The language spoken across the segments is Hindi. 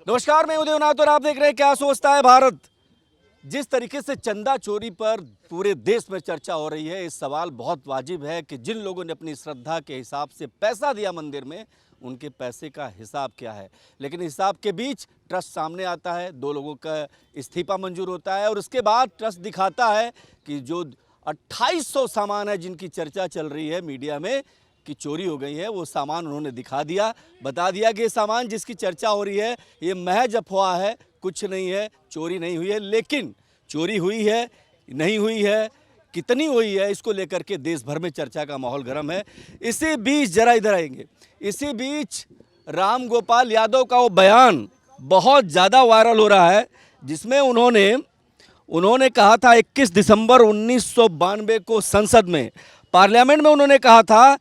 नमस्कार, मैं उदय नाथ और आप देख रहे हैं क्या सोचता है भारत। जिस तरीके से चंदा चोरी पर पूरे देश में चर्चा हो रही है, इस सवाल बहुत वाजिब है कि जिन लोगों ने अपनी श्रद्धा के हिसाब से पैसा दिया मंदिर में, उनके पैसे का हिसाब क्या है। लेकिन हिसाब के बीच ट्रस्ट सामने आता है, 2 लोगों का इस्तीफा मंजूर होता है और उसके बाद ट्रस्ट दिखाता है कि जो 2800 सामान है जिनकी चर्चा चल रही है मीडिया में कि चोरी हो गई है, वो सामान उन्होंने दिखा दिया, बता दिया कि ये सामान जिसकी चर्चा हो रही है ये महज अफवाह है, कुछ नहीं है, चोरी नहीं हुई है। लेकिन चोरी हुई है, नहीं हुई है, कितनी हुई है, इसको लेकर के देश भर में चर्चा का माहौल गर्म है। इसी बीच जरा इधर आएंगे, इसी बीच राम गोपाल यादव का वो बयान बहुत ज़्यादा वायरल हो रहा है, जिसमें उन्होंने कहा था 21 दिसंबर 1992 को संसद में, पार्लियामेंट में उन्होंने कहा था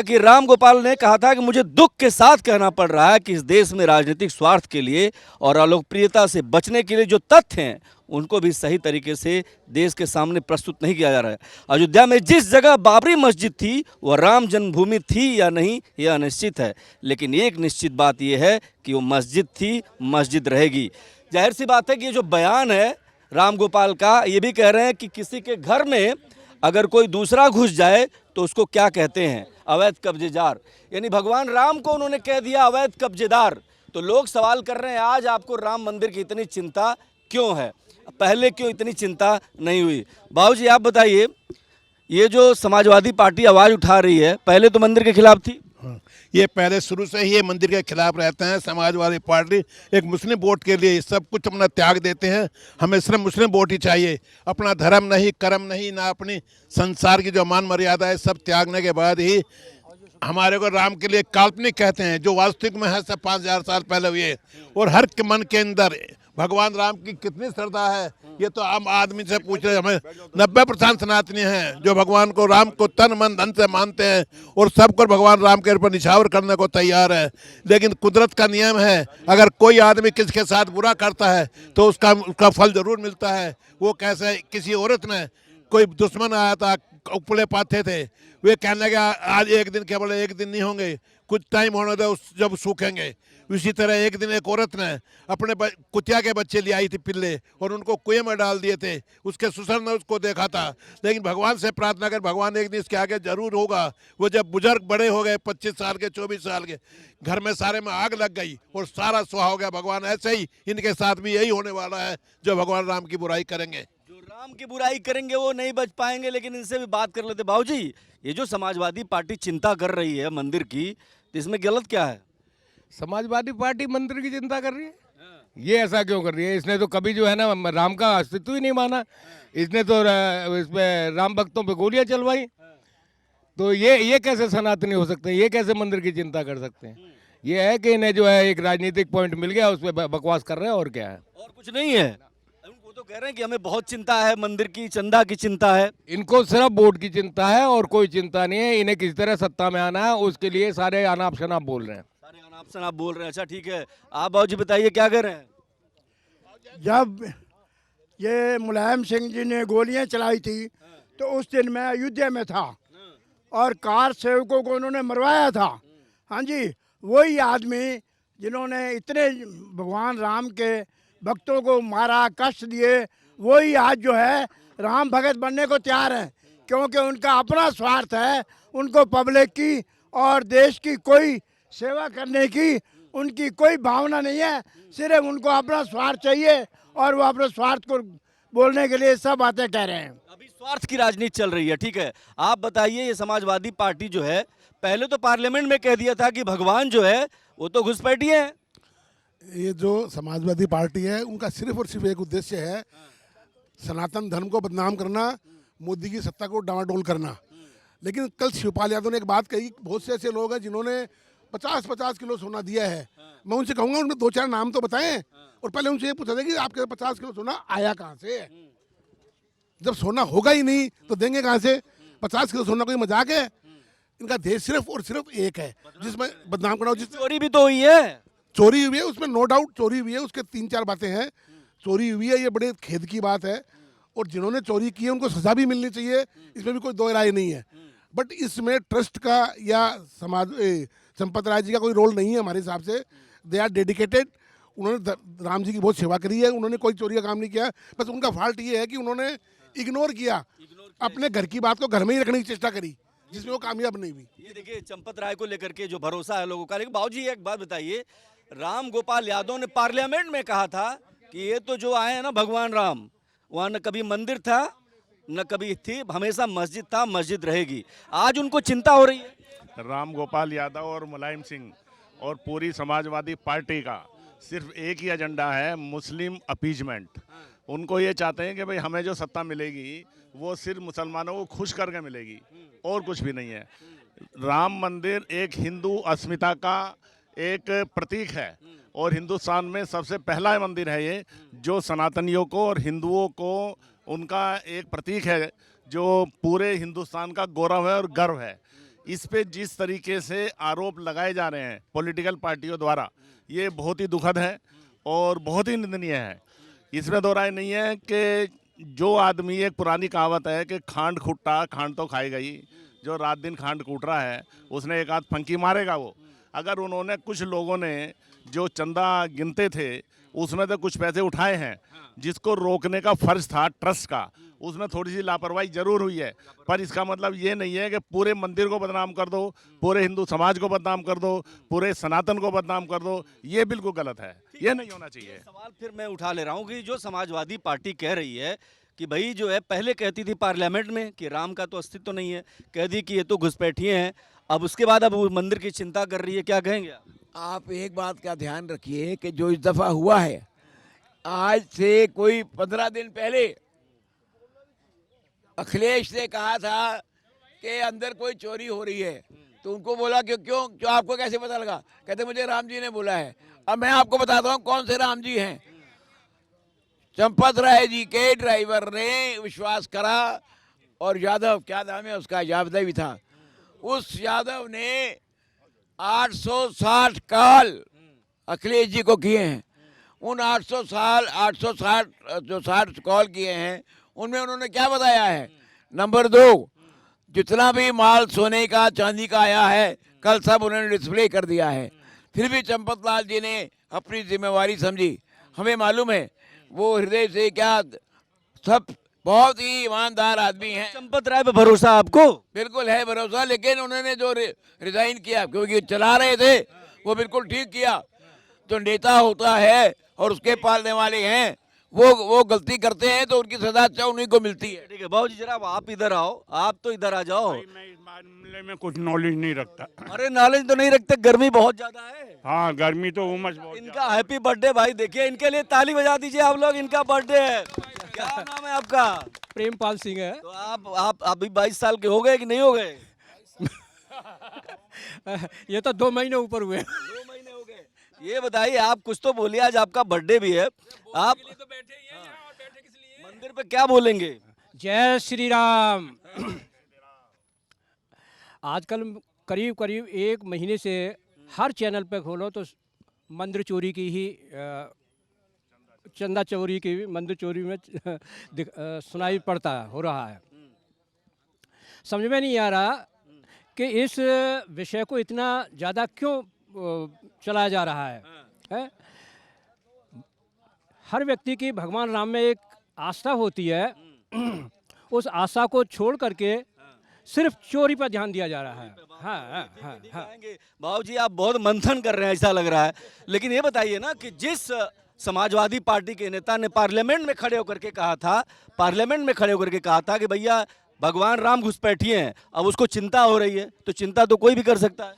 कि राम गोपाल ने कहा था कि मुझे दुख के साथ कहना पड़ रहा है कि इस देश में राजनीतिक स्वार्थ के लिए और अलोकप्रियता से बचने के लिए जो तथ्य हैं उनको भी सही तरीके से देश के सामने प्रस्तुत नहीं किया जा रहा है। अयोध्या में जिस जगह बाबरी मस्जिद थी वह राम जन्मभूमि थी या नहीं, यह अनिश्चित है, लेकिन एक निश्चित बात यह है कि वो मस्जिद थी, मस्जिद रहेगी। जाहिर सी बात है कि ये जो बयान है राम गोपाल का, ये भी कह रहे हैं कि किसी के घर में अगर कोई दूसरा घुस जाए तो उसको क्या कहते हैं, अवैध कब्जेदार। यानी भगवान राम को उन्होंने कह दिया अवैध कब्जेदार। तो लोग सवाल कर रहे हैं आज आपको राम मंदिर की इतनी चिंता क्यों है, पहले क्यों इतनी चिंता नहीं हुई। बाबूजी आप बताइए, ये जो समाजवादी पार्टी आवाज़ उठा रही है, पहले तो मंदिर के खिलाफ थी। ये पहले शुरू से ही ये मंदिर के खिलाफ रहते हैं। समाजवादी पार्टी एक मुस्लिम वोट के लिए सब कुछ अपना त्याग देते हैं। हमें सिर्फ मुस्लिम वोट ही चाहिए, अपना धर्म नहीं, कर्म नहीं, ना अपनी संसार की जो मान मर्यादा है, सब त्यागने के बाद ही हमारे को राम के लिए काल्पनिक कहते हैं, जो वास्तविक में है सब 5000 साल पहले हुए। और हर के मन के अंदर भगवान राम की कितनी श्रद्धा है, ये तो आम आदमी से पूछ रहे। हमें 90% सनातनी हैं जो भगवान को, राम को तन मन धन से मानते हैं और सबको भगवान राम के ऊपर निछावर करने को तैयार है। लेकिन कुदरत का नियम है, अगर कोई आदमी किसके साथ बुरा करता है तो उसका फल जरूर मिलता है। वो कैसे, किसी औरत ने, कोई दुश्मन आया था, उपले पाथे थे, वे कहने लगे आज एक दिन, केवल एक दिन नहीं होंगे, कुछ टाइम होने दो जब सूखेंगे। इसी तरह एक दिन एक औरत ने अपने कुतिया के बच्चे ले आई थी, पिल्ले, और उनको कुएं में डाल दिए थे। उसके ससुर ने उसको देखा था, लेकिन भगवान से प्रार्थना कर, भगवान एक दिन इसके आगे जरूर होगा। वो जब बुजुर्ग बड़े हो गए, 25 साल के, 24 साल के, घर में सारे में आग लग गई और सारा सुहा हो गया। भगवान ऐसे ही इनके साथ भी यही होने वाला है, जो भगवान राम की बुराई करेंगे, जो राम की बुराई करेंगे वो नहीं बच पाएंगे। लेकिन इनसे भी बात कर लेते। बाबूजी, ये जो समाजवादी पार्टी चिंता कर रही है मंदिर की, तो इसमें गलत क्या है? समाजवादी पार्टी मंदिर की चिंता कर रही है, ये ऐसा क्यों कर रही है? इसने तो कभी जो है ना राम का अस्तित्व ही नहीं माना। इसने तो इसमें राम भक्तों पे गोलियां चलवाई। तो ये कैसे सनातनी हो सकते हैं? ये कैसे मंदिर की चिंता कर सकते हैं? ये है कि इन्हें जो है एक राजनीतिक पॉइंट मिल गया, उस पर बकवास कर रहे हैं, और क्या है, और कुछ नहीं है। वो तो कह रहे हैं कि हमें बहुत चिंता है, मंदिर की, चंदा की चिंता है। इनको सिर्फ वोट की चिंता है और कोई चिंता नहीं है। इन्हें किसी तरह सत्ता में आना है, उसके लिए सारे अनाप शनाप बोल रहे हैं। ऑप्शन आप बोल रहे हैं, अच्छा ठीक है। आप बाबूजी बताइए क्या कर रहे हैं? जब ये मुलायम सिंह जी ने गोलियां चलाई थी तो उस दिन मैं अयोध्या में था और कार सेवकों को उन्होंने मरवाया था। हाँ जी, वही आदमी जिन्होंने इतने भगवान राम के भक्तों को मारा, कष्ट दिए, वही आज जो है राम भगत बनने को तैयार है, क्योंकि उनका अपना स्वार्थ है। उनको पब्लिक की और देश की कोई सेवा करने की उनकी कोई भावना नहीं है, सिर्फ उनको अपना स्वार्थ चाहिए और वो अपने स्वार्थ को बोलने के लिए सब बातें कह रहे हैं। अभी स्वार्थ की राजनीति चल रही है, ठीक है। आप बताइए, ये समाजवादी पार्टी जो है, पहले तो पार्लियामेंट में कह दिया था कि भगवान जो है वो तो घुसपैठिए हैं। ये जो समाजवादी पार्टी है, उनका सिर्फ और सिर्फ एक उद्देश्य है, सनातन धर्म को बदनाम करना, मोदी की सत्ता को डामाडोल करना। लेकिन कल शिवपाल यादव ने एक बात कही, बहुत से ऐसे लोग हैं जिन्होंने 50-50 किलो सोना दिया है। मैं उनसे कहूंगा उनमें 2-4 नाम तो बताएं, और पहले उनसे ये पूछा था कि आपके 50 किलो सोना आया कहाँ से? जब सोना होगा ही नहीं तो देंगे कहाँ से? 50 किलो सोना कोई मजाक है? इनका देश सिर्फ और सिर्फ एक है जिसमें बदनाम करना। जिस चोरी भी तो हुई है, चोरी हुई है, उसमें नो डाउट चोरी हुई है, उसके 3-4 बातें हैं। चोरी हुई है, ये बड़े खेद की बात है, और जिन्होंने चोरी की है उनको सजा भी मिलनी चाहिए, इसमें भी कोई दो राय नहीं है। बट इसमें ट्रस्ट का या समाज संपत राय जी का कोई रोल नहीं है हमारे हिसाब से। They are dedicated. उन्होंने राम जी की बहुत सेवा करी है, उन्होंने कोई चोरी का काम नहीं किया। बस उनका फॉल्ट ये है कि उन्होंने इग्नोर किया, अपने घर की बात को घर में ही रखने की चेष्टा करी, जिसमें वो कामयाब नहीं हुई। ये देखिए चंपत राय को लेकर के जो भरोसा है लोगों का। लेकिन बाबूजी एक बात बताइए, राम गोपाल यादव ने पार्लियामेंट में कहा था कि ये तो जो आए हैं ना भगवान राम, वहाँ न कभी मंदिर था न कभी थी, हमेशा मस्जिद था, मस्जिद रहेगी। आज उनको चिंता हो रही है। राम गोपाल यादव और मुलायम सिंह और पूरी समाजवादी पार्टी का सिर्फ एक ही एजेंडा है, मुस्लिम अपीजमेंट। उनको ये चाहते हैं कि भाई हमें जो सत्ता मिलेगी वो सिर्फ मुसलमानों को खुश करके मिलेगी और कुछ भी नहीं है। राम मंदिर एक हिंदू अस्मिता का एक प्रतीक है और हिंदुस्तान में सबसे पहला मंदिर है ये, जो सनातनियों को और हिंदुओं को उनका एक प्रतीक है, जो पूरे हिंदुस्तान का गौरव है और गर्व है। इस पे जिस तरीके से आरोप लगाए जा रहे हैं पॉलिटिकल पार्टियों द्वारा, ये बहुत ही दुखद है और बहुत ही निंदनीय है। इसमें दो राय नहीं है कि जो आदमी, एक पुरानी कहावत है कि खांड खुट्टा खांड तो खाई गई, जो रात दिन खांड कूट रहा है उसने एक आध फंकी मारेगा वो। अगर उन्होंने, कुछ लोगों ने जो चंदा गिनते थे उसमें तो कुछ पैसे उठाए हैं, जिसको रोकने का फर्ज था ट्रस्ट का, उसमें थोड़ी सी लापरवाही जरूर हुई है। पर इसका मतलब ये नहीं है कि पूरे मंदिर को बदनाम कर दो, पूरे हिंदू समाज को बदनाम कर दो, पूरे सनातन को बदनाम कर दो। ये बिल्कुल गलत है, ये नहीं होना चाहिए। सवाल फिर मैं उठा ले रहा हूँ कि जो समाजवादी पार्टी कह रही है कि भाई जो है, पहले कहती थी पार्लियामेंट में कि राम का तो अस्तित्व नहीं है, कह दी कि ये तो घुसपैठिए हैं, अब उसके बाद अब वो मंदिर की चिंता कर रही है, क्या कहेंगे आप? आप एक बात का ध्यान रखिए कि जो इस दफ़ा हुआ है, आज से कोई 15 दिन पहले अखिलेश ने कहा था कि अंदर कोई चोरी हो रही है, तो उनको बोला कि क्यों आपको कैसे पता लगा? कहते मुझे राम जी ने बोला है। अब मैं आपको बताता हूँ कौन से राम जी हैं। चंपत राय जी के ड्राइवर ने विश्वास करा, और यादव, क्या नाम है उसका, यादव भी था, उस यादव ने 860 कॉल अखिलेश जी को किए हैं। उन 860 जो 60 कॉल किए हैं उनमें उन्होंने क्या बताया है? नंबर 2, जितना भी माल सोने का चांदी का आया है कल सब उन्होंने डिस्प्ले कर दिया है। फिर भी चंपत लाल जी ने अपनी जिम्मेवारी समझी। हमें मालूम है वो हृदय से, क्या सब बहुत ही ईमानदार आदमी हैं। चंपत राय पे भरोसा आपको? बिल्कुल है भरोसा, लेकिन उन्होंने जो रिजाइन किया, क्योंकि चला रहे थे, वो बिल्कुल ठीक किया। जो नेता होता है और उसके पालने वाले हैं, वो गलती करते हैं तो उनकी सजा अच्छा उन्हीं को मिलती है। ठीक है बाबू जी, जरा आप इधर आओ, आप तो इधर आ जाओ। मैं इस मामले में कुछ नॉलेज नहीं रखता। अरे नॉलेज तो नहीं रखते, गर्मी बहुत ज्यादा है। हाँ, गर्मी तो उमस बहुत इनका हैप्पी बर्थडे भाई, देखिए इनके लिए ताली बजा दीजिए आप लोग, इनका बर्थडे है। क्या नाम है आपका? प्रेमपाल सिंह है। तो आप अभी 22 साल के हो गए कि नहीं हो गए? ये तो 2 महीने ऊपर हुए। 2 महीने हो गए। ये बताइए, आप कुछ तो बोलिए, आज आपका बर्थडे भी है, आप तो बैठे ही हैं यहाँ, और बैठे किस लिए? मंदिर पे क्या बोलेंगे? जय श्री राम। आजकल करीब करीब 1 महीने से हर चैनल पे खोलो तो मंदिर चोरी की ही, चंदा चोरी की, मंदिर चोरी में सुनाई पड़ता हो रहा है। समझ में नहीं आ रहा कि इस विषय को इतना ज़्यादा क्यों चलाया जा रहा है? हर व्यक्ति की भगवान राम में एक आस्था होती है, उस आस्था को छोड़ करके सिर्फ चोरी पर ध्यान दिया जा रहा है। हाँ। बाबू जी, आप बहुत मंथन कर रहे हैं ऐसा लग रहा है। लेकिन ये बताइए ना कि जिस समाजवादी पार्टी के नेता ने पार्लियामेंट में खड़े होकर के कहा था कि भैया भगवान राम घुसपैठिए हैं, अब उसको चिंता हो रही है, तो चिंता तो कोई भी कर सकता है।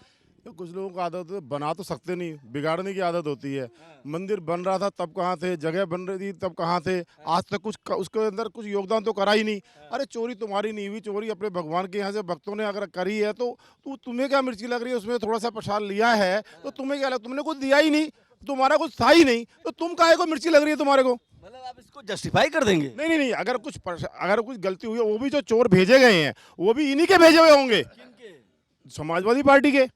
तो कुछ लोगों को आदत है, बना तो सकते नहीं, बिगाड़ने की आदत होती है। मंदिर बन रहा था तब कहाँ थे, जगह बन रही थी तब कहाँ थे, आज तक कुछ उसके अंदर कुछ योगदान तो करा ही नहीं। अरे चोरी तुम्हारी नहीं हुई, चोरी अपने भगवान के यहाँ से भक्तों ने अगर करी है तो तुम्हें क्या मिर्ची लग रही है? उसमें थोड़ा सा प्रसाद लिया है तो तुम्हें क्या लग, तुमने कुछ दिया ही नहीं, तुम्हारा कुछ था ही नहीं, तो तुम काहे को मिर्ची लग रही है तुम्हारे को? मतलब आप इसको जस्टिफाई कर देंगे? नहीं, अगर कुछ गलती हुई है, वो भी जो चोर भेजे गए हैं वो भी इन्हीं के भेजे हुए होंगे, समाजवादी पार्टी के।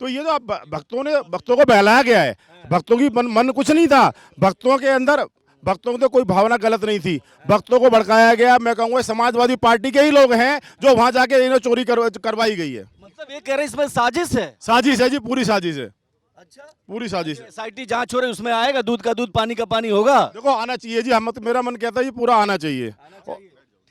तो ये तो भक्तों को बहलाया गया है। भक्तों की मन कुछ नहीं था, भक्तों के अंदर, भक्तों की तो कोई भावना गलत नहीं थी, भक्तों को भड़काया गया। मैं कहूँगा समाजवादी पार्टी के ही लोग हैं जो वहां जाके इन्हें चोरी करवाई गई है। मतलब ये कह रहे हैं इसमें साजिश है? साजिश है जी, पूरी साजिश है। अच्छा, पूरी साजिश है। एसआईटी जांच हो रही है, उसमें आएगा दूध का दूध पानी का पानी होगा। देखो आना चाहिए जी, हम तो, मेरा मन कहता है ये पूरा आना चाहिए।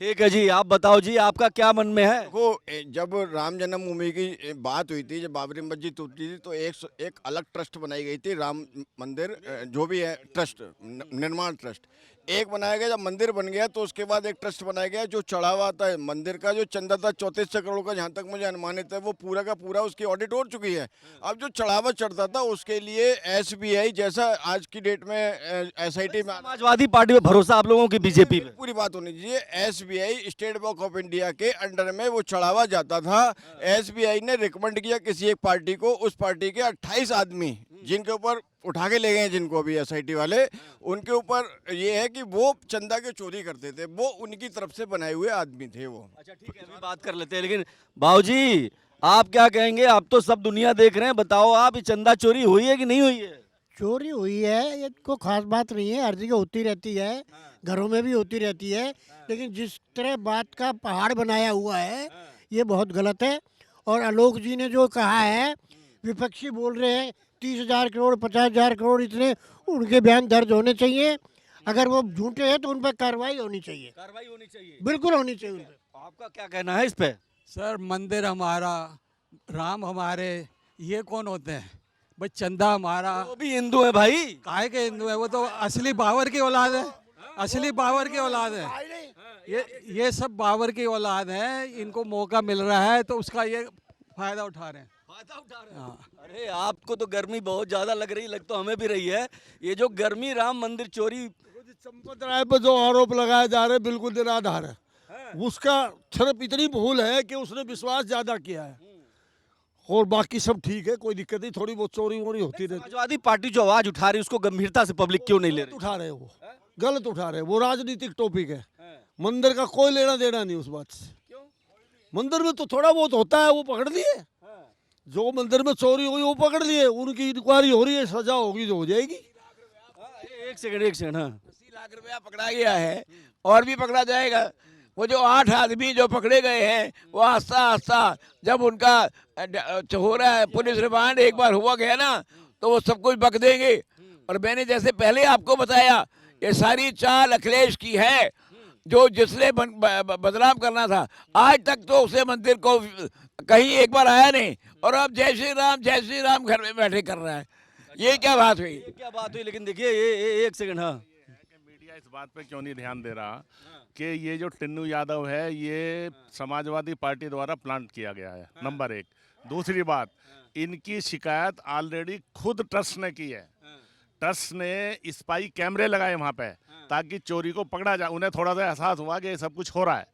ठीक है जी, आप बताओ जी, आपका क्या मन में है? देखो जब राम जन्मभूमि की बात हुई थी, जब बाबरी मस्जिद टूटी थी, तो एक अलग ट्रस्ट बनाई गई थी, राम मंदिर जो भी है ट्रस्ट, निर्माण ट्रस्ट एक बनाया गया। जब मंदिर बन गया तो उसके बाद एक ट्रस्ट बनाया गया। जो चढ़ावा था मंदिर का, जो चंदा था 3400 करोड़ का, जहाँ तक मुझे अनुमानित है, वो पूरा का पूरा उसकी ऑडिट हो चुकी है। अब जो चढ़ावा चढ़ता था उसके लिए एसबीआई जैसा आज की डेट में एसआईटी में, समाजवादी पार्टी में भरोसा आप लोगों की बीजेपी में? पूरी बात होनी चाहिए। SBI state bank of India के अंडर में वो चढ़ावा जाता था। एसबीआई ने रिकमेंड किया किसी एक पार्टी को, उस पार्टी के 28 आदमी जिनके ऊपर उठा के ले गए हैं, जिनको अभी एसआईटी वाले, उनके ऊपर ये है कि वो चंदा के चोरी करते थे, वो उनकी तरफ से बनाए हुए आदमी थे वो। अच्छा ठीक है, अभी बात कर लेते हैं, लेकिन बाबूजी आप क्या कहेंगे? आप तो सब दुनिया देख रहे हैं, बताओ आप, ये चंदा चोरी हुई है कि नहीं हुई है? चोरी हुई है, ये कोई खास बात नहीं है, हर जगह होती रहती है, घरों में भी होती रहती है, लेकिन जिस तरह बात का पहाड़ बनाया हुआ है ये बहुत गलत है। और आलोक जी ने जो कहा है, विपक्षी बोल रहे हैं 30,000 करोड़ 50,000 करोड़, इतने उनके बयान दर्ज होने चाहिए। अगर वो झूठे हैं तो उन पर कार्रवाई होनी चाहिए, कार्रवाई होनी चाहिए, बिल्कुल होनी चाहिए उन पर। आपका क्या कहना है इस पे? सर मंदिर हमारा, राम हमारे, ये कौन होते हैं भाई? चंदा हमारा। वो भी हिंदू है भाई। काहे के हिंदू है? वो तो असली बाबर की औलाद है, असली बाबर की औलाद है। ये सब बाबर की औलाद है, इनको मौका मिल रहा है तो उसका ये फायदा उठा रहे हैं। हाँ। अरे आपको तो गर्मी बहुत ज्यादा लग रही, लग तो हमें भी रही है। ये जो गर्मी राम मंदिर चोरी, चंपत राय पर जो आरोप लगाए जा रहे हैं बिल्कुल निराधार है। उसका सिर्फ इतनी भूल है कि उसने विश्वास ज्यादा किया है, और बाकी सब ठीक है, कोई दिक्कत नहीं। थोड़ी बहुत चोरी वोरी होती रहती, समाजवादी पार्टी जो आवाज उठा रही है उसको गंभीरता से पब्लिक क्यों नहीं ले रही? उठा रहे हैं वो, गलत उठा रहे हैं, वो राजनीतिक टॉपिक है। मंदिर का कोई लेना देना नहीं उस बात से। मंदिर में तो थोड़ा बहुत होता है, वो पकड़ लिए, जो मंदिर में चोरी हुई वो पकड़ लिए, उनकी इंक्वायरी हो रही है, सजा होगी जो हो जाएगी। एक सेकंड, हाँ। 80 लाख रुपया पकड़ा गया है और भी पकड़ा जाएगा। वो जो 8 आदमी जो पकड़े गए हैं, वो आस्ता आस्ता जब उनका हो रहा है पुलिस रिमांड, एक बार हुआ गया ना, तो वो सब कुछ बक देंगे। और मैंने जैसे पहले आपको बताया, ये सारी चाल अखिलेश की है, जो जिसने बदनाम करना था। आज तक तो उसे मंदिर को कहीं एक बार आया नहीं, और अब जय श्री राम घर में बैठे कर रहा है। ये क्या बात हुई? क्या बात हुई? लेकिन देखिए ये एक सेकंड, हाँ। मीडिया इस बात पे क्यों नहीं ध्यान दे रहा कि ये जो टिन्नू यादव है, ये समाजवादी पार्टी द्वारा प्लांट किया गया है, नंबर 1। दूसरी बात, इनकी शिकायत ऑलरेडी खुद ट्रस्ट ने की है। ट्रस्ट ने स्पाई कैमरे लगाए वहाँ पे, ताकि चोरी को पकड़ा जाए। उन्हें थोड़ा सा एहसास हुआ कि ये सब कुछ हो रहा है,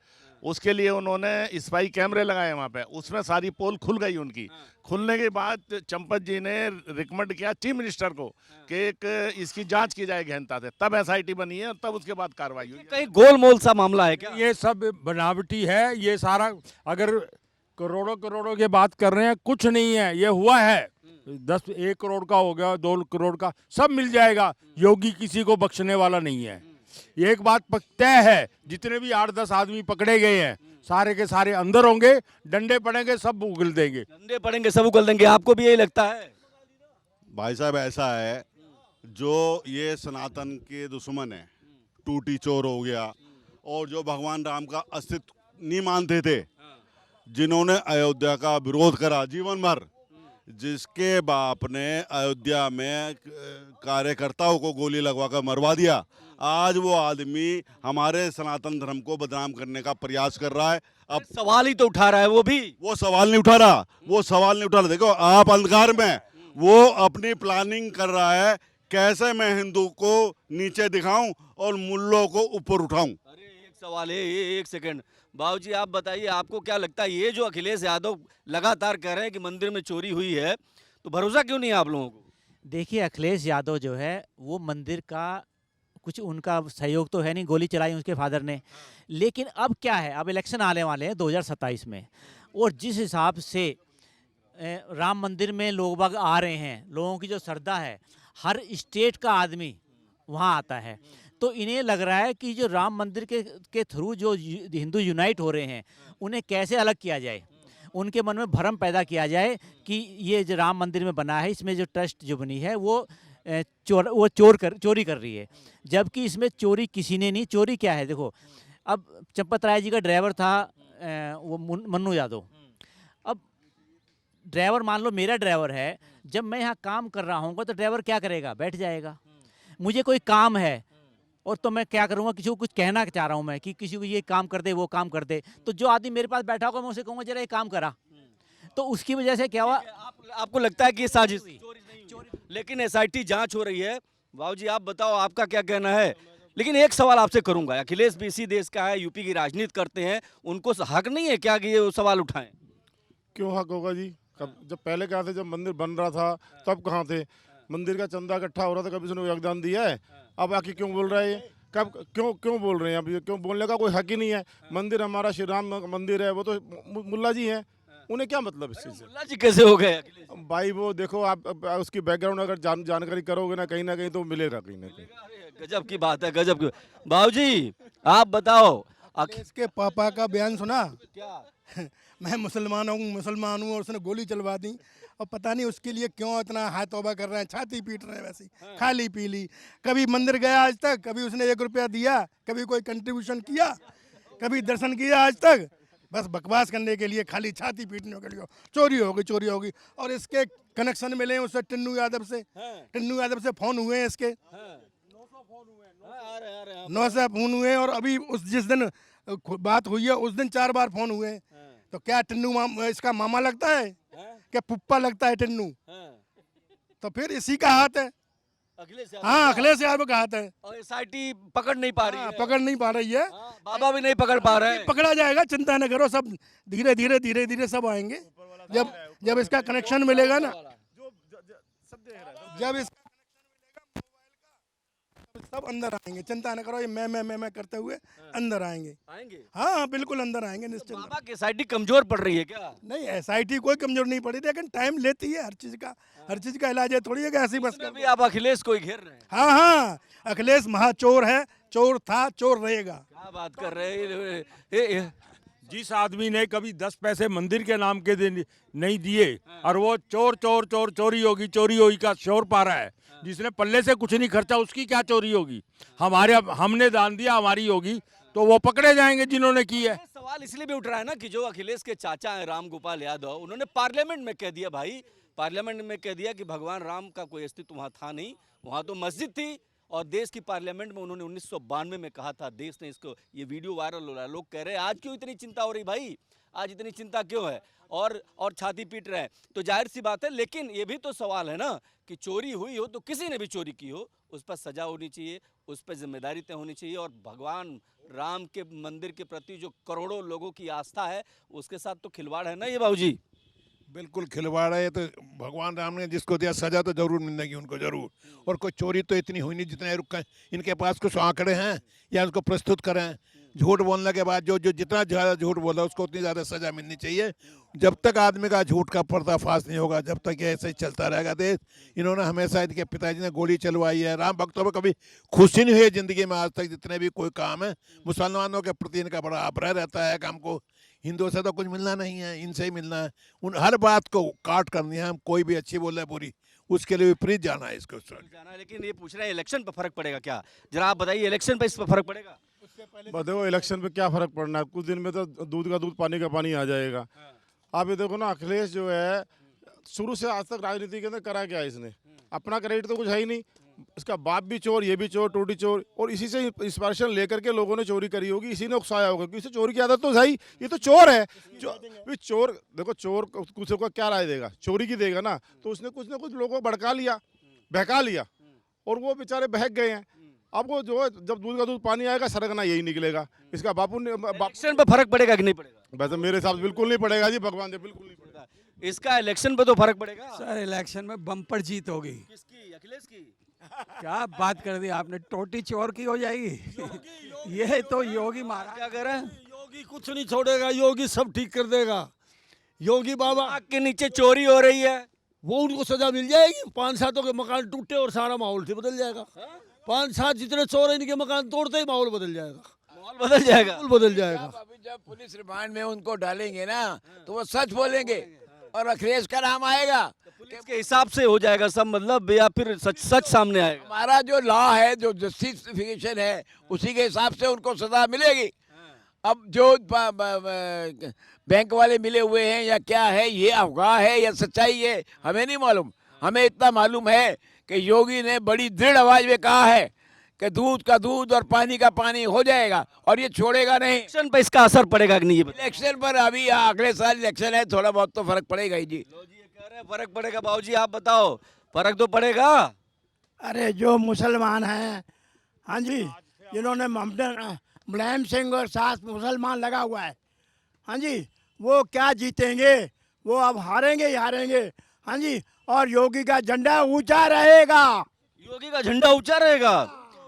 उसके लिए उन्होंने स्पाई कैमरे लगाए वहाँ पे। उसमें सारी पोल खुल गई उनकी। खुलने के बाद चंपत जी ने रिकमेंड किया चीफ मिनिस्टर को कि एक इसकी जांच की जाए गहनता से, तब एसआईटी बनी है और तब उसके बाद कार्रवाई हुई। कहीं गोलमोल सा मामला है क्या? ये सब बनावटी है, ये सारा। अगर करोड़ों करोड़ों की बात कर रहे हैं, कुछ नहीं है, ये हुआ है 1 करोड़ का हो गया, 2 करोड़ का, सब मिल जाएगा। योगी किसी को बख्शने वाला नहीं है। एक बात तय है, जितने भी 8-10 आदमी पकड़े गए हैं, सारे के सारे अंदर होंगे, डंडे पड़ेंगे, सब उगल देंगे। डंडे पड़ेंगे, सब उगल देंगे। आपको भी यही लगता है? भाई साहब ऐसा है, जो ये सनातन के दुश्मन है, टूटी चोर हो गया, और जो भगवान राम का अस्तित्व नहीं मानते थे, जिन्होंने अयोध्या का विरोध करा जीवन भर, जिसके बाप ने अयोध्या में कार्यकर्ताओं को गोली लगवाकर मरवा दिया, आज वो आदमी हमारे सनातन धर्म को बदनाम करने का प्रयास कर रहा है। अब सवाल ही तो उठा रहा है वो भी। वो सवाल नहीं उठा रहा, वो सवाल नहीं उठा रहा। देखो आप अंधकार में, वो अपनी प्लानिंग कर रहा है, कैसे मैं हिंदू को नीचे दिखाऊं और मुल्लों को ऊपर उठाऊं। अरे एक सवाल है, एक सेकंड बाबूजी, आप बताइए, आपको क्या लगता है, ये जो अखिलेश यादव लगातार कह रहे हैं कि मंदिर में चोरी हुई है, तो भरोसा क्यों नहीं है आप लोगों को? देखिए अखिलेश यादव जो है, वो मंदिर का कुछ उनका सहयोग तो है नहीं, गोली चलाई उसके फादर ने। लेकिन अब क्या है, अब इलेक्शन आने वाले हैं 2027 में, और जिस हिसाब से राम मंदिर में लोग बाग आ रहे हैं, लोगों की जो श्रद्धा है, हर स्टेट का आदमी वहाँ आता है, तो इन्हें लग रहा है कि जो राम मंदिर के थ्रू जो हिंदू यूनाइट हो रहे हैं, उन्हें कैसे अलग किया जाए, उनके मन में भ्रम पैदा किया जाए कि ये जो राम मंदिर में बना है, इसमें जो ट्रस्ट जो बनी है वो चोरी कर रही है, जबकि इसमें चोरी किसी ने नहीं। चोरी क्या है, देखो अब चंपत राय जी का ड्राइवर था वो मन्नू यादव। अब ड्राइवर मान लो मेरा ड्राइवर है, जब मैं यहाँ काम कर रहा हूँ तो ड्राइवर क्या करेगा, बैठ जाएगा। मुझे कोई काम है और तो मैं क्या करूँगा, किसी को कुछ कहना चाह रहा हूँ मैं कि किसी को ये काम कर दे वो काम कर दे, तो जो आदमी मेरे पास बैठा होगा मैं उसे कहूँगा जरा ये काम करा, तो उसकी वजह से क्या हुआ। आपको लगता है कि ये साजिश? लेकिन एसआईटी जांच हो रही है। बाबू जी आप बताओ, आपका क्या कहना है? लेकिन एक सवाल आपसे करूंगा, अखिलेश भी इसी देश का है, यूपी की राजनीति करते हैं, उनको हक नहीं है क्या कि ये सवाल उठाएं? क्यों हक होगा जी? जब पहले कहाँ थे, जब मंदिर बन रहा था तब कहाँ थे? मंदिर का चंदा इकट्ठा हो रहा था, कभी उसने योगदान दिया है? अब आके क्यों बोल रहा है ये? कब क्यों बोल रहे हैं? अब ये क्यों बोलने का कोई हक ही नहीं है। मंदिर हमारा श्री राम मंदिर है, वो तो मुल्ला जी हैं, उन्हें क्या मतलब इस चीज़ से? मुल्ला जी कैसे हो गए? भाई वो देखो, आप उसकी बैकग्राउंड अगर जानकारी करोगे ना कहीं तो मिलेगा कहीं ना कहीं। गजब की बात है, गजब की। बाबू जी आप बताओ, इसके पापा का बयान सुना? क्या? मैं मुसलमान हूँ और उसने गोली चलवा दी, और पता नहीं उसके लिए क्यों इतना हाथ तौबा कर रहे हैं, छाती पीट रहे हैं वैसे ही, खाली पीली। कभी मंदिर गया आज तक? कभी उसने 1 रुपया दिया? कभी कोई कंट्रीब्यूशन किया? कभी दर्शन किया आज तक? बस बकवास करने के लिए, खाली छाती पीटने के लिए। चोरी होगी। और इसके कनेक्शन मिले उससे टिन्नू यादव से फोन हुए हैं इसके, 900 फोन हुए। और अभी जिस दिन बात हुई है उस दिन 4 बार फोन हुए। तो क्या टिन्नू इसका मामा लगता है? क्या पुप्पा लगता है टिन्नू? तो फिर इसी का हाथ है। अखिलेश यादव का हाथ है। और एसआईटी पकड़ नहीं पा रही है। पकड़ नहीं पा रही है। बाबा भी नहीं पकड़ पा रहे हैं। पकड़ा जाएगा, चिंता न करो, सब धीरे सब आएंगे। जब इसका कनेक्शन मिलेगा ना, जब इसका सब अंदर आएंगे, चिंता न करो। ये मैं करते हुए अंदर आएंगे। हाँ बिल्कुल अंदर आएंगे निश्चित। बाबा की एसआईटी कमजोर पड़ रही है क्या? नहीं, एसआईटी कोई कमजोर नहीं पड़ी, लेकिन टाइम लेती है। हर चीज का इलाज है, थोड़ी है कि ऐसी बस भी आप अखिलेश को ही घेर रहे हैं। हाँ, अखिलेश महाचोर है, चोर था, चोर रहेगा। क्या बात कर रहे हैं? जिस आदमी ने कभी 10 पैसे मंदिर के नाम के नहीं दिए और वो चोरी होगी का शोर पा रहा है, जिसने पल्ले से कुछ नहीं खर्चा उसकी क्या चोरी होगी? हमने दान दिया, हमारी होगी, तो वो पकड़े जाएंगे जिन्होंने की है। सवाल इसलिए भी उठ रहा है ना कि जो अखिलेश के चाचा हैं राम गोपाल यादव, उन्होंने पार्लियामेंट में कह दिया, भाई पार्लियामेंट में कह दिया कि भगवान राम का कोई अस्तित्व वहाँ था नहीं, वहाँ तो मस्जिद थी। और देश की पार्लियामेंट में उन्होंने 1992 में कहा था, देश ने इसको, ये वीडियो वायरल हो रहा है, लोग कह रहे हैं आज क्यों इतनी चिंता हो रही भाई, आज इतनी चिंता क्यों है? और छाती पीट रहे हैं, तो जाहिर सी बात है। लेकिन ये भी तो सवाल है ना कि चोरी हुई हो तो किसी ने भी चोरी की हो, उस पर सजा होनी चाहिए, उस पर जिम्मेदारी तय होनी चाहिए। और भगवान राम के मंदिर के प्रति जो करोड़ों लोगों की आस्था है, उसके साथ तो खिलवाड़ है ना ये बाबूजी? बिल्कुल खिलवाड़ है। तो भगवान राम ने जिसको दिया सजा तो जरूर मिलेगी उनको, जरूर। और कोई चोरी तो इतनी हुई नहीं जितने इनके पास कुछ आंकड़े हैं या उसको प्रस्तुत करें। झूठ बोलने के बाद जो जितना ज़्यादा झूठ बोला उसको उतनी ज़्यादा सजा मिलनी चाहिए। जब तक आदमी का झूठ का पर्दाफाश नहीं होगा, जब तक ये ऐसे ही चलता रहेगा देश। इन्होंने हमेशा इनके पिताजी ने गोली चलवाई है। राम भक्तों में कभी खुशी नहीं हुई है ज़िंदगी में आज तक, जितने भी कोई काम है। मुसलमानों के प्रति इनका बड़ा आग्रह रहता है कि हमको हिंदुओं से तो कुछ मिलना नहीं है, इनसे ही मिलना है। उन हर बात को काट करनी है, हम कोई भी अच्छी बोल रहे हैं बुरी, उसके लिए विपरीत जाना है इसको जाना है। लेकिन ये पूछ रहे हैं इलेक्शन पर फर्क पड़ेगा क्या? जरा आप बताइए, इलेक्शन पर इस पर फर्क पड़ेगा? देखो इलेक्शन पे क्या फर्क पड़ना है, कुछ दिन में तो दूध का दूध पानी का पानी आ जाएगा। आप ये देखो ना, अखिलेश जो है शुरू से आज तक राजनीति के अंदर करा क्या इसने? अपना क्रेडिट तो कुछ है ही नहीं। इसका बाप भी चोर, ये भी चोर, टूटी चोर, और इसी से इंस्पिरेशन लेकर के लोगों ने चोरी करी होगी, इसी ने उकसाया होगा कि इसे चोरी की आदत तो है ही, ये तो चोर है। चोर देखो, चोर कुछ को क्या राय देगा? चोरी की देगा ना। तो उसने कुछ ना कुछ लोगों को भड़का लिया, बहका लिया, और वो बेचारे बहक गए हैं। अब वो जो है, जब दूध का दूध पानी आएगा, सरगना यही निकलेगा। इसका बापू ने इलेक्शन पे फर्क पड़ेगा कि नहीं पड़ेगा? वैसे मेरे हिसाब से बिल्कुल नहीं पड़ेगा जी, भगवान जी, बिल्कुल नहीं पड़ेगा। इसका इलेक्शन पे तो फर्क पड़ेगा सर। इलेक्शन में बम्पर जीत होगी। किसकी? अखिलेश की? क्या बात कर दी आपने, टोटी चोर की हो जाएगी। ये तो योगी महाराज क्या कह रहे हैं? योगी कुछ नहीं छोड़ेगा, योगी सब ठीक कर देगा। योगी बाबा आग के नीचे चोरी हो रही है, वो उनको सजा मिल जाएगी। 5-7 के मकान टूटे और सारा माहौल से बदल जाएगा। 5-7 जितने चोर हैं इनके मकान तोड़ते ही माहौल बदल जाएगा। माहौल बदल जाएगा। बिल्कुल बदल जाएगा। अभी जब पुलिस रिमांड में उनको डालेंगे ना तो वो सच बोलेंगे और अखिलेश का नाम आएगा। पुलिस के हिसाब से हो जाएगा सब, मतलब, या फिर सच सच सामने आएगा? हमारा जो लॉ है, जो जस्टिफिकेशन है, उसी के हिसाब से उनको सजा मिलेगी। अब जो बैंक वाले मिले हुए हैं या क्या है, ये अफवाह है या सच्चाई है, हमें नहीं मालूम। हमें इतना मालूम है कि योगी ने बड़ी दृढ़ आवाज में कहा है कि दूध का दूध और पानी का पानी हो जाएगा और ये छोड़ेगा नहीं। इलेक्शन पर इसका असर पड़ेगा कि नहीं? ये बताइए। इलेक्शन पर अभी अगले साल इलेक्शन है, थोड़ा बहुत तो फर्क पड़ेगा ही जी। लो जी, ये कह रहे हैं फर्क पड़ेगा। बाबूजी आप बताओ, फर्क तो पड़ेगा। अरे जो मुसलमान हैं, हाँ जी, जिन्होंने मुलायम सिंह और साथ मुसलमान लगा हुआ है, हाँ जी, वो क्या जीतेंगे? वो अब हारेंगे ही हारेंगे। हाँ जी, और योगी का झंडा ऊंचा रहेगा। योगी का झंडा ऊंचा रहेगा।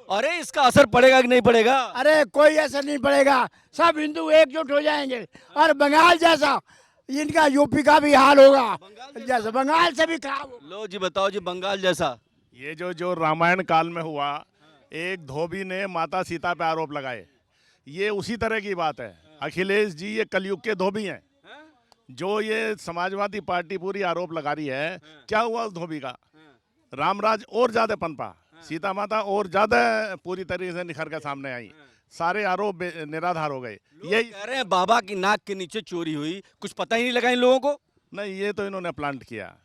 अरे इसका असर पड़ेगा कि नहीं पड़ेगा? अरे कोई असर नहीं पड़ेगा, सब हिंदू एकजुट हो जाएंगे और बंगाल जैसा इनका यूपी का भी हाल होगा, जैसा बंगाल से भी खराब। लो जी बताओ जी, बंगाल जैसा। ये जो रामायण काल में हुआ, एक धोबी ने माता सीता पे आरोप लगाए, ये उसी तरह की बात है। अखिलेश जी ये कलयुग के धोबी हैं। जो ये समाजवादी पार्टी पूरी आरोप लगा रही है, क्या हुआ उस धोबी का? रामराज और ज्यादा पनपा, सीता माता और ज्यादा पूरी तरीके से निखर के सामने आई, सारे आरोप निराधार हो गए। ये कह रहे हैं बाबा की नाक के नीचे चोरी हुई, कुछ पता ही नहीं लगा इन लोगों को। नहीं, ये तो इन्होंने प्लांट किया,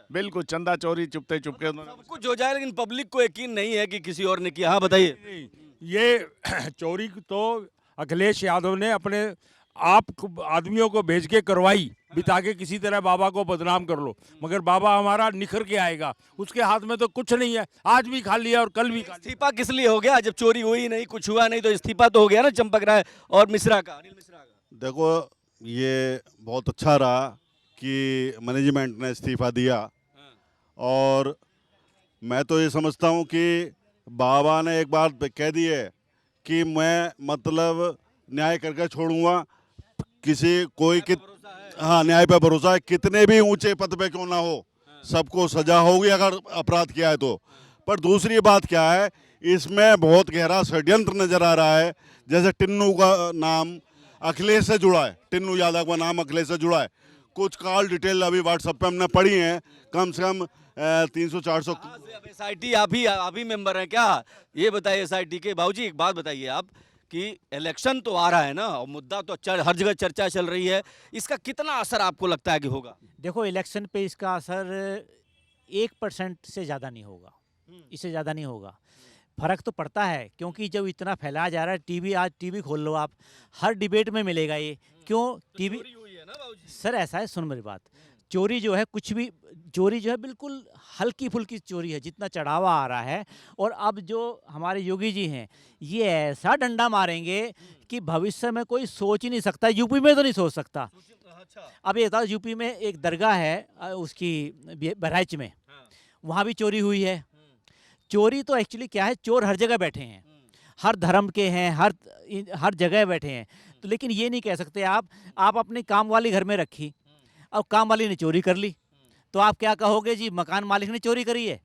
बिल्कुल चंदा चोरी चुपते चुपके। सब कुछ हो जाए लेकिन पब्लिक को यकीन नहीं है कि किसी और ने किया। हाँ बताइए। ये चोरी तो अखिलेश यादव ने अपने आप आदमियों को भेज के करवाई, बिता किसी तरह बाबा को बदनाम कर लो, मगर बाबा हमारा निखर के आएगा। उसके हाथ में तो कुछ नहीं है, आज भी खा लिया और कल भी खा लिया। इस्तीफा किस लिए हो गया? जब चोरी हुई नहीं, कुछ हुआ नहीं, तो इस्तीफा तो हो गया ना चंपक राय और मिश्रा का, अनिल मिश्रा का। देखो, ये बहुत अच्छा रहा कि मैनेजमेंट ने इस्तीफा दिया, और मैं तो ये समझता हूँ कि बाबा ने एक बात कह दी है कि मैं मतलब न्याय करके छोड़ूंगा। किसी कोई हाँ, न्याय पे भरोसा है, कितने भी ऊंचे पद पे क्यों ना हो, सबको सजा होगी अगर अपराध किया है तो। पर दूसरी बात क्या है, इसमें बहुत गहरा षड्यंत्र नजर आ रहा है। जैसे टिन्नू का नाम अखिलेश से जुड़ा है, टिन्नू यादव का नाम अखिलेश से जुड़ा है। कुछ कॉल डिटेल अभी व्हाट्सएप पे हमने पढ़ी है, कम से कम 300-400। SIT आप ही मेंबर हैं क्या? ये बताइए SIT के। बाबूजी एक बात बताइए आप कि इलेक्शन तो आ रहा है ना, और मुद्दा तो हर जगह चर्चा चल रही है, इसका कितना असर आपको लगता है कि होगा? देखो, इलेक्शन पे इसका असर 1% से ज़्यादा नहीं होगा, इससे ज़्यादा नहीं होगा। फर्क तो पड़ता है, क्योंकि जब इतना फैलाया जा रहा है, आज टीवी खोल लो आप, हर डिबेट में मिलेगा ये। क्यों टीवी? सर ऐसा है, सुन मेरी बात, चोरी जो है, कुछ भी चोरी जो है बिल्कुल हल्की फुल्की चोरी है, जितना चढ़ावा आ रहा है। और अब जो हमारे योगी जी हैं, ये ऐसा डंडा मारेंगे कि भविष्य में कोई सोच ही नहीं सकता। यूपी में तो नहीं सोच सकता। अब ये बताओ, यूपी में एक दरगाह है उसकी बहराइच में, वहाँ भी चोरी हुई है। चोरी तो एक्चुअली क्या है, चोर हर जगह बैठे हैं, हर धर्म के हैं, हर जगह बैठे हैं। तो लेकिन ये नहीं कह सकते आप अपनी काम वाली घर में रखी और काम वाली ने चोरी कर ली, तो आप क्या कहोगे जी, मकान मालिक ने चोरी करी है?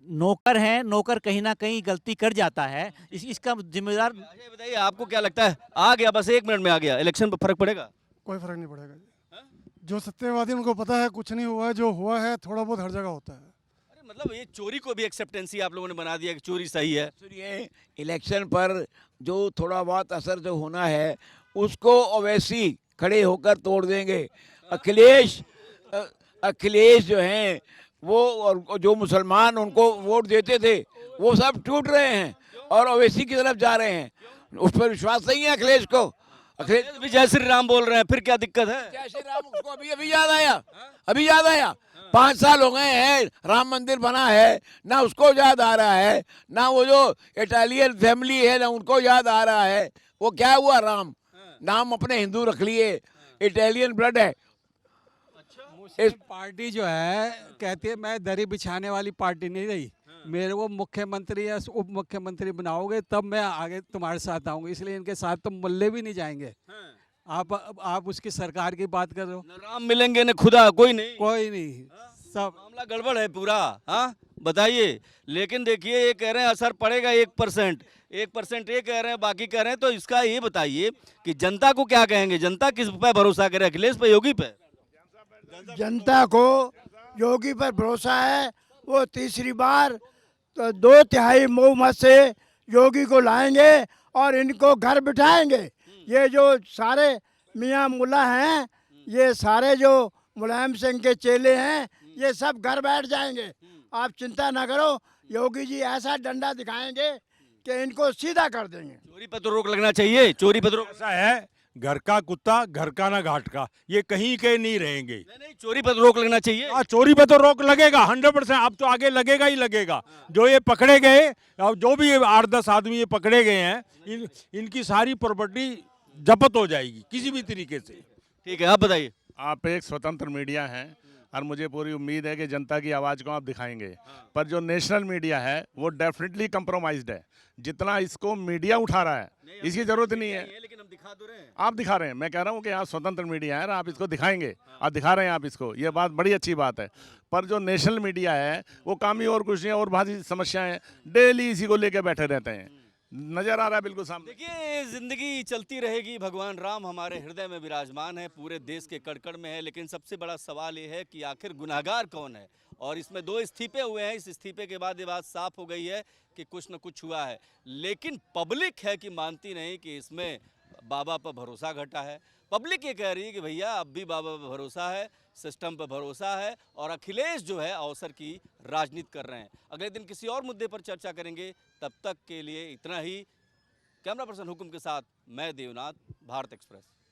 नौकर है, नौकर कहीं ना कहीं गलती कर जाता है, इसका जिम्मेदार। बताइए आपको क्या लगता है? आ गया, बस 1 मिनट में आ गया, इलेक्शन पर फर्क पड़ेगा? कोई फर्क नहीं पड़ेगा जी। जो सत्यवादी उनको पता है कुछ नहीं हुआ है, जो हुआ है थोड़ा बहुत हर जगह होता है। अरे मतलब ये चोरी को भी एक्सेप्टेंसी आप लोगों ने बना दिया कि चोरी सही है। सुनिए, इलेक्शन पर जो थोड़ा बहुत असर जो होना है, उसको ओवैसी खड़े होकर तोड़ देंगे। अखिलेश जो हैं वो, और जो मुसलमान उनको वोट देते थे, वो सब टूट रहे हैं और ओवैसी की तरफ जा रहे हैं। उस पर विश्वास नहीं है अखिलेश को। अखिलेश भी जय श्री राम बोल रहे हैं, फिर क्या दिक्कत है? जय श्री राम उसको अभी याद आया। 5 साल हो गए हैं, राम मंदिर बना है, ना उसको याद आ रहा है, ना वो जो इटालियन फैमिली है ना उनको याद आ रहा है। वो क्या हुआ, राम नाम अपने हिंदू रख लिए, इटालियन ब्लड है। इस पार्टी जो है कहती है मैं दरी बिछाने वाली पार्टी नहीं रही, मेरे को मुख्यमंत्री या उप मुख्यमंत्री बनाओगे तब मैं आगे तुम्हारे साथ आऊंगा, इसलिए इनके साथ तो मल्ले भी नहीं जाएंगे। आप उसकी सरकार की बात कर रहे हो, न राम मिलेंगे न खुदा, कोई नहीं कोई नहीं, सब मामला गड़बड़ है पूरा। हाँ, बताइए। लेकिन देखिए ये कह रहे हैं असर पड़ेगा 1%, 1% ये कह रहे हैं, बाकी कह रहे हैं। तो इसका ये बताइए कि जनता को क्या कहेंगे, जनता किस पे भरोसा करे, अखिलेश पे, योगी पे? जनता को योगी पर भरोसा है। वो तीसरी बार तो 2/3 बहुमत से योगी को लाएंगे और इनको घर बिठाएंगे। ये जो सारे मियाँ मुल्ला हैं, ये सारे जो मुलायम सिंह के चेले हैं, ये सब घर बैठ जाएंगे। आप चिंता ना करो, योगी जी ऐसा डंडा दिखाएंगे कि इनको सीधा कर देंगे। चोरी पर तो रोक लगना चाहिए, चोरी पर तो रोक। ऐसा है, घर का कुत्ता घर का ना घाट का, ये कहीं के नहीं रहेंगे। नहीं, चोरी पर तो रोक लगना चाहिए। हाँ, चोरी पे तो रोक लगेगा 100%। अब तो आगे लगेगा ही लगेगा। जो ये पकड़े गए, अब जो भी 8-10 आदमी ये पकड़े गए हैं, इनकी सारी प्रॉपर्टी जब्त हो जाएगी किसी भी तरीके से। ठीक है, आप बताइए। आप एक स्वतंत्र मीडिया हैं और मुझे पूरी उम्मीद है कि जनता की आवाज़ को आप दिखाएंगे। पर जो नेशनल मीडिया है वो डेफिनेटली कंप्रोमाइज्ड है। जितना इसको मीडिया उठा रहा है, इसकी जरूरत नहीं है। लेकिन हम दिखा तो रहे हैं। आप दिखा रहे हैं, मैं कह रहा हूँ कि आप स्वतंत्र मीडिया है और आप इसको दिखाएंगे, आप दिखा रहे हैं आप इसको, ये बात बड़ी अच्छी बात है। पर जो नेशनल मीडिया है वो काम ही और कुछ नहीं है, और भारी समस्याएं डेली इसी को लेकर बैठे रहते हैं। नजर आ रहा है बिल्कुल सामने। देखिए, जिंदगी चलती रहेगी। भगवान राम हमारे हृदय में विराजमान है, पूरे देश के कड़कड़ में है। लेकिन सबसे बड़ा सवाल ये है कि आखिर गुनाहगार कौन है? और इसमें 2 इस्तीफे हुए हैं। इस इस्तीफे के बाद ये बात साफ हो गई है कि कुछ न कुछ हुआ है। लेकिन पब्लिक है कि मानती नहीं कि इसमें बाबा पर भरोसा घटा है। पब्लिक ये कह रही है कि भैया अब भी बाबा पर भरोसा है, सिस्टम पर भरोसा है, और अखिलेश जो है अवसर की राजनीति कर रहे हैं। अगले दिन किसी और मुद्दे पर चर्चा करेंगे। तब तक के लिए इतना ही। कैमरा पर्सन हुकुम के साथ मैं देवनाथ, भारत एक्सप्रेस।